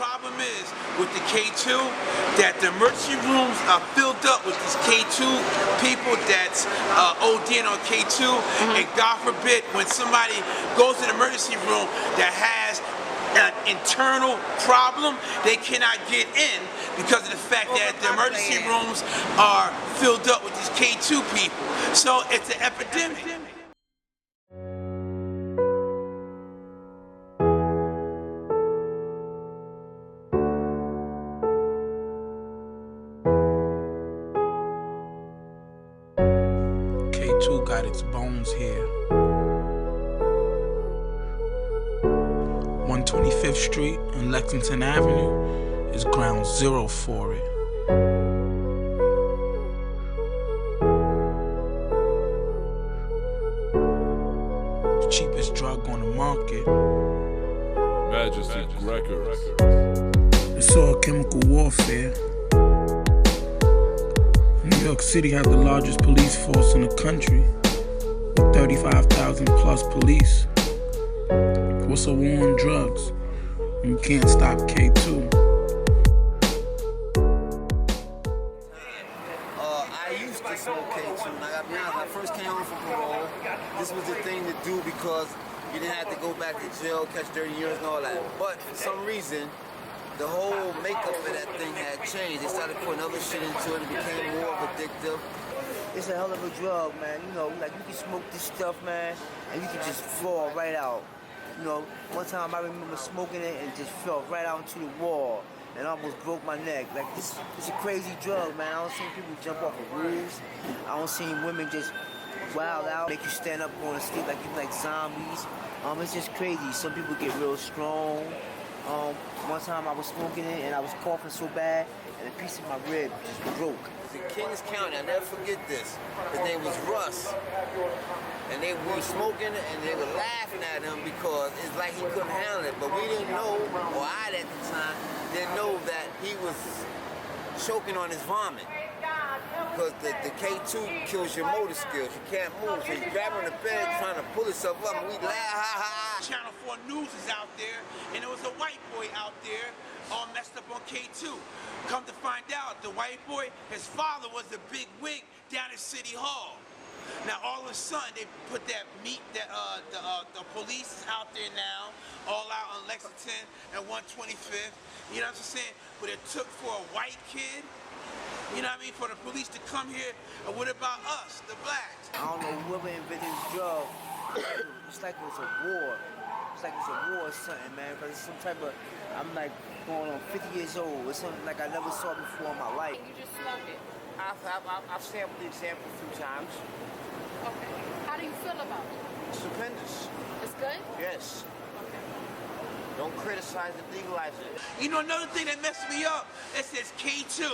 problem is with the K2 that the emergency rooms are filled up with these K2 people that's ODing on K2, and God forbid when somebody goes to the emergency room that has an internal problem, they cannot get in because of the fact that the emergency rooms are filled up with these K2 people. So it's an epidemic. K2 got its bones here. 125th Street and Lexington Avenue is ground zero for it. The cheapest drug on the market. Majesty Records. It's all chemical warfare. New York City has the largest police force in the country, with 35,000 plus police. What's a war on drugs when you can't stop K2? I used to smoke K2. And I gotta be honest, when I first came home from parole, this was the thing to do because you didn't have to go back to jail, catch 30 years and all that. But for some reason, the whole makeup of that thing had changed. They started putting other shit into it. It became more addictive. It's a hell of a drug, man. You know, like you can smoke this stuff, man, and you can just fall right out. You know, one time I remember smoking it and just fell right out into the wall and almost broke my neck. Like, it's a crazy drug, man. I don't see people jump off of roofs. I don't see women just wild out, make you stand up on the street like you like zombies. It's just crazy. Some people get real strong. One time I was smoking it and I was coughing so bad and a piece of my rib just broke. The Kings County, I'll never forget this. His name was Russ. And we were smoking and they were laughing at him because it's like he couldn't handle it. But we didn't know, or I at the time, didn't know that he was choking on his vomit. Because the K2 kills your motor skills. You can't move. So you grab on the bed trying to pull yourself up and we laugh, ha ha. Channel 4 News is out there, and there was a white boy out there all messed up on K2. Come to find out, the white boy, his father was the big wig down at City Hall. Now all of a sudden they put that the police is out there now, all out on Lexington and 125th. You know what I'm saying? But it took for a white kid, you know what I mean, for the police to come here. And what about us, the blacks? I don't know whoever invented this drug. It's like it was a war. It's like it's a war or something, man. Because it's some type of, I'm like going on 50 years old. It's something like I never saw before in my life. You just smoke it? I've sampled the example a few times. Okay. How do you feel about it? It's stupendous. It's good? Yes. Okay. Don't criticize it, legalize it. You know, another thing that messed me up, it says K2.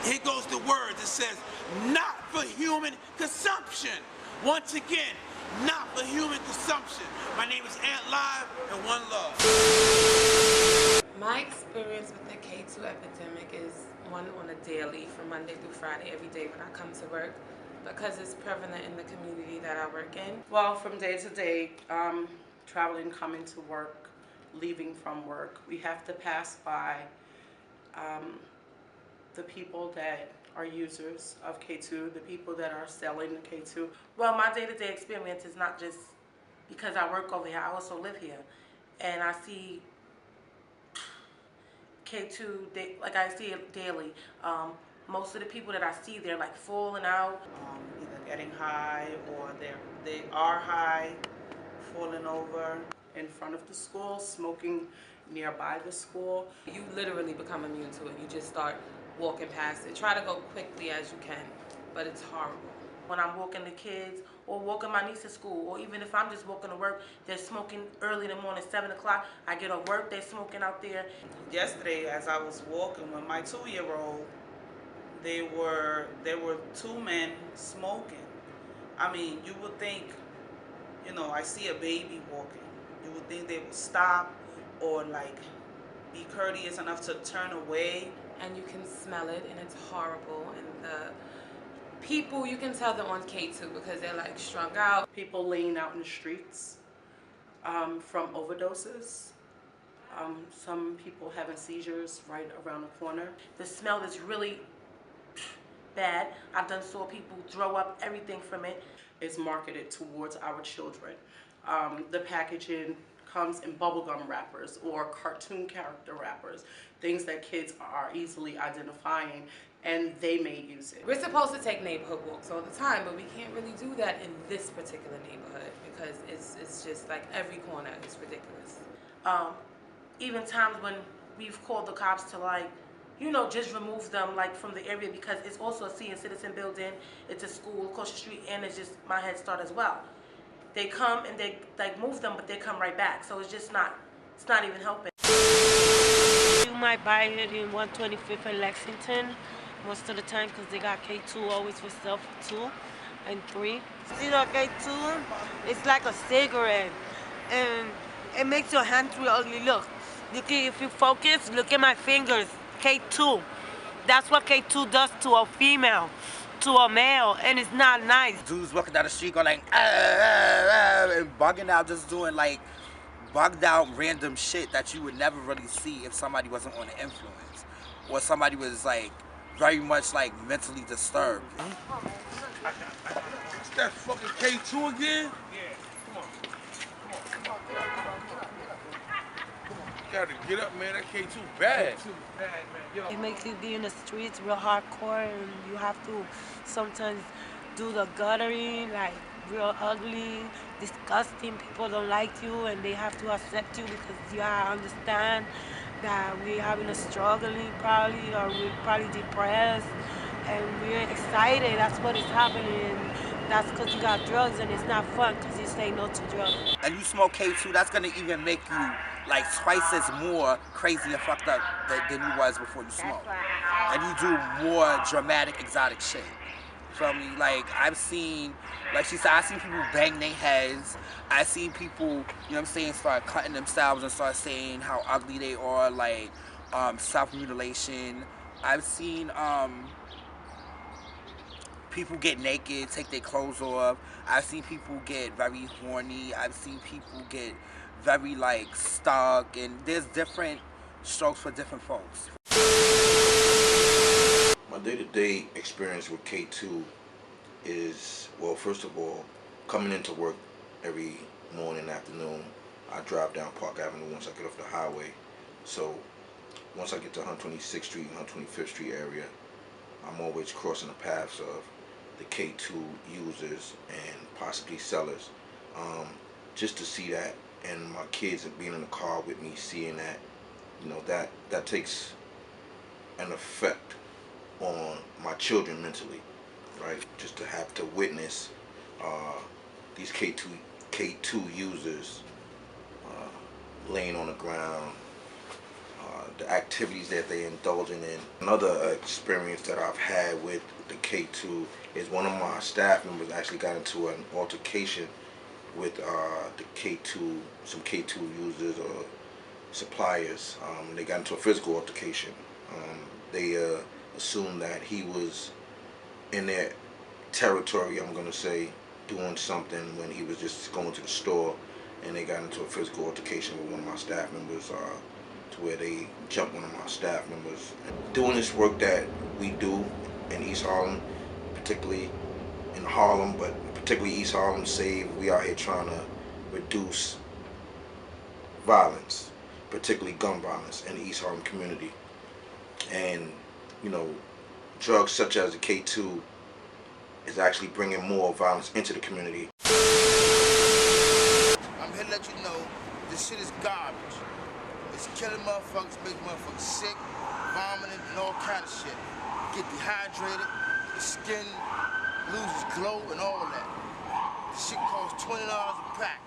Here goes the words. It says, not for human consumption. Once again, not for human consumption. My name is Ant Live, and one love. My experience with the K2 epidemic is one on a daily, from Monday through Friday, every day when I come to work, because it's prevalent in the community that I work in. Well, from day to day, traveling, coming to work, leaving from work, we have to pass by the people that are users of K2, the people that are selling the K2. Well, my day-to-day experience is not just because I work over here, I also live here. And I see K2, like I see it daily. Most of the people that I see, they're like falling out, either getting high or they are high, falling over in front of the school, smoking nearby the school. You literally become immune to it. You just start walking past it. Try to go quickly as you can, but it's horrible. When I'm walking the kids or walking my niece to school, or even if I'm just walking to work, they're smoking early in the morning, 7 o'clock. I get off work, they're smoking out there. Yesterday, as I was walking with my 2-year-old, there were 2 men smoking. I mean, you would think, you know, I see a baby walking. You would think they would stop or like be courteous enough to turn away. And you can smell it, and it's horrible. And the people, you can tell they're on K2 because they're like strung out. People laying out in the streets from overdoses. Some people having seizures right around the corner. The smell is really bad. I've done saw people throw up everything from it. It's marketed towards our children. The packaging comes in bubblegum wrappers or cartoon character wrappers, things that kids are easily identifying, and they may use it. We're supposed to take neighborhood walks all the time, but we can't really do that in this particular neighborhood because it's just like every corner is ridiculous. Even times when we've called the cops to, like, you know, just remove them like from the area, because it's also a senior citizen building, it's a school across the street, and it's just my Head Start as well. They come and they like move them, but they come right back, so it's just not, it's not even helping. You might buy it in 125th and Lexington most of the time because they got K2 always for sale for 2 and 3. See the K2? It's like a cigarette, and it makes your hands real ugly. Look, if you focus, look at my fingers. K2. That's what K2 does to a female, to a male, and it's not nice. Dudes walking down the street going like, and bugging out, just doing like bugged out random shit that you would never really see if somebody wasn't on the influence or somebody was like very much like mentally disturbed. It's that fucking K2 again? Gotta get up, man. That K2 bad. It makes you be in the streets real hardcore, and you have to sometimes do the guttering, like real ugly, disgusting. People don't like you, and they have to accept you because you understand that we're having a struggling probably, or we're probably depressed, and we're excited. That's what is happening. That's because you got drugs, and it's not fun because you say no to drugs. And you smoke K2, that's gonna even make you like twice as more crazy and fucked up than you was before you smoked. And you do more dramatic, exotic shit. Feel me? Like, I've seen, like she said, I've seen people bang their heads. I've seen people, you know what I'm saying, start cutting themselves and start saying how ugly they are, like self-mutilation. I've seen people get naked, take their clothes off. I've seen people get very horny. I've seen people get very like stuck, and there's different strokes for different folks. My day-to-day experience with K2 is, well, first of all, coming into work every morning and afternoon, I drive down Park Avenue once I get off the highway. So once I get to 126th Street, 125th Street area, I'm always crossing the paths of the K2 users and possibly sellers, just to see that, and my kids being in the car with me, seeing that, you know, that takes an effect on my children mentally, right? Just to have to witness these K2 users laying on the ground, the activities that they indulging in. Another experience that I've had with the K2 is one of my staff members actually got into an altercation with the K2, some K2 users or suppliers. They got into a physical altercation. They assumed that he was in their territory, I'm gonna say, doing something when he was just going to the store, and they got into a physical altercation with one of my staff members, to where they jumped one of my staff members. Doing this work that we do in East Harlem, particularly in Harlem, but particularly East Harlem Save, we out here trying to reduce violence, particularly gun violence in the East Harlem community. And, you know, drugs such as the K2 is actually bringing more violence into the community. I'm here to let you know this shit is garbage. It's killing motherfuckers, making motherfuckers sick, vomiting, and all kind of shit. Get dehydrated, your skin loses glow and all of that. This shit costs $20 a pack.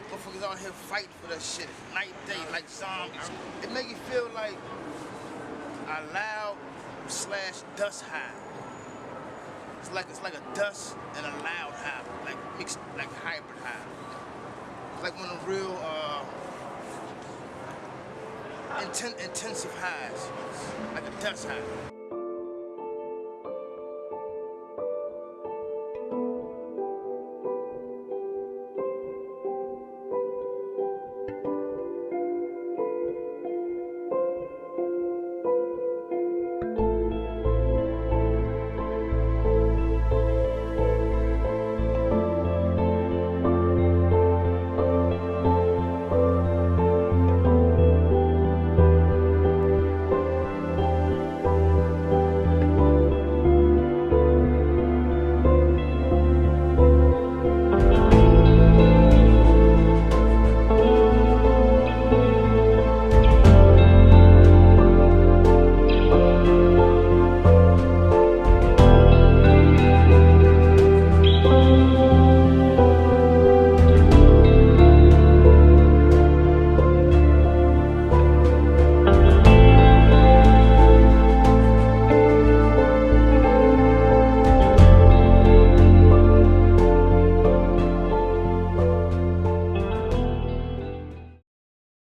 Motherfuckers out here fighting for that shit night and day like zombies. It make you feel like a loud / dust hive. It's like a dust and a loud hive, like mixed, like hybrid hive. It's like one of the real intensive hives, like a dust hive.